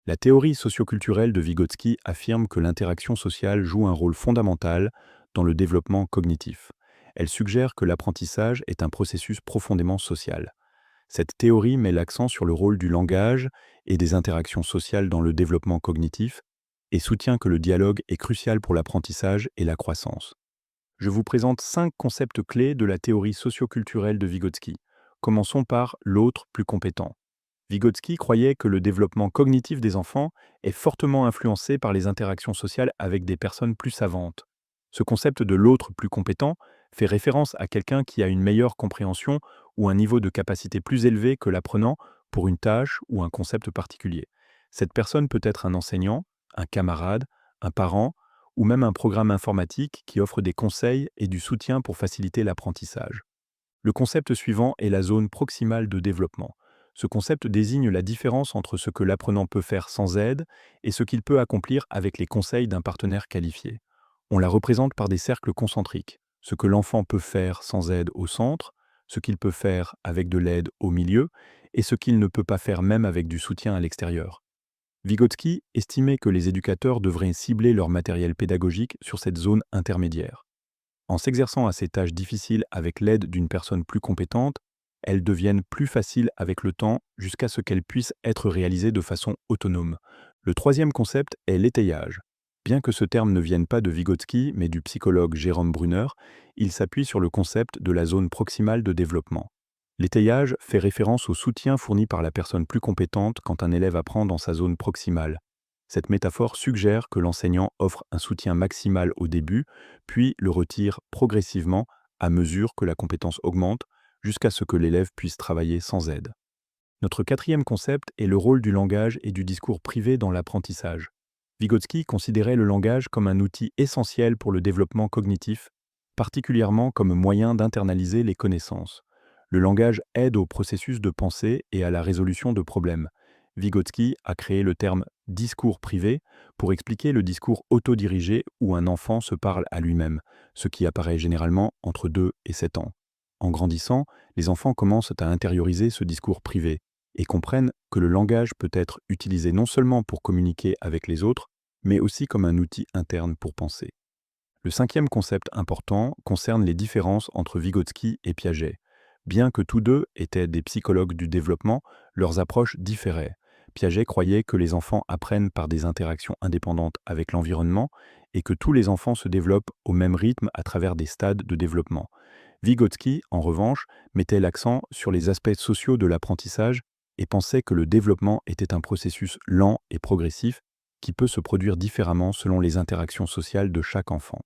La théorie socioculturelle de Vygotsky affirme que l'interaction sociale joue un rôle fondamental dans le développement cognitif. Elle suggère que l'apprentissage est un processus profondément social. Cette théorie met l'accent sur le rôle du langage et des interactions sociales dans le développement cognitif et soutient que le dialogue est crucial pour l'apprentissage et la croissance. Je vous présente 5 concepts clés de la théorie socioculturelle de Vygotsky. Commençons par l'autre plus compétent. Vygotsky croyait que le développement cognitif des enfants est fortement influencé par les interactions sociales avec des personnes plus savantes. Ce concept de l'autre plus compétent fait référence à quelqu'un qui a une meilleure compréhension ou un niveau de capacité plus élevé que l'apprenant pour une tâche ou un concept particulier. Cette personne peut être un enseignant, un camarade, un parent ou même un programme informatique qui offre des conseils et du soutien pour faciliter l'apprentissage. Le concept suivant est la zone proximale de développement. Ce concept désigne la différence entre ce que l'apprenant peut faire sans aide et ce qu'il peut accomplir avec les conseils d'un partenaire qualifié. On la représente par des cercles concentriques. Ce que l'enfant peut faire sans aide au centre, ce qu'il peut faire avec de l'aide au milieu, et ce qu'il ne peut pas faire même avec du soutien à l'extérieur. Vygotsky estimait que les éducateurs devraient cibler leur matériel pédagogique sur cette zone intermédiaire. En s'exerçant à ces tâches difficiles avec l'aide d'une personne plus compétente, elles deviennent plus faciles avec le temps jusqu'à ce qu'elles puissent être réalisées de façon autonome. Le troisième concept est l'étayage. Bien que ce terme ne vienne pas de Vygotsky, mais du psychologue Jérôme Brunner, il s'appuie sur le concept de la zone proximale de développement. L'étayage fait référence au soutien fourni par la personne plus compétente quand un élève apprend dans sa zone proximale. Cette métaphore suggère que l'enseignant offre un soutien maximal au début, puis le retire progressivement à mesure que la compétence augmente, jusqu'à ce que l'élève puisse travailler sans aide. Notre quatrième concept est le rôle du langage et du discours privé dans l'apprentissage. Vygotsky considérait le langage comme un outil essentiel pour le développement cognitif, particulièrement comme moyen d'internaliser les connaissances. Le langage aide au processus de pensée et à la résolution de problèmes. Vygotsky a créé le terme discours privé pour expliquer le discours autodirigé où un enfant se parle à lui-même, ce qui apparaît généralement entre 2 et 7 ans. En grandissant, les enfants commencent à intérioriser ce discours privé et comprennent que le langage peut être utilisé non seulement pour communiquer avec les autres, mais aussi comme un outil interne pour penser. Le cinquième concept important concerne les différences entre Vygotsky et Piaget. Bien que tous deux étaient des psychologues du développement, leurs approches différaient. Piaget croyait que les enfants apprennent par des interactions indépendantes avec l'environnement et que tous les enfants se développent au même rythme à travers des stades de développement. Vygotsky, en revanche, mettait l'accent sur les aspects sociaux de l'apprentissage et pensait que le développement était un processus lent et progressif qui peut se produire différemment selon les interactions sociales de chaque enfant.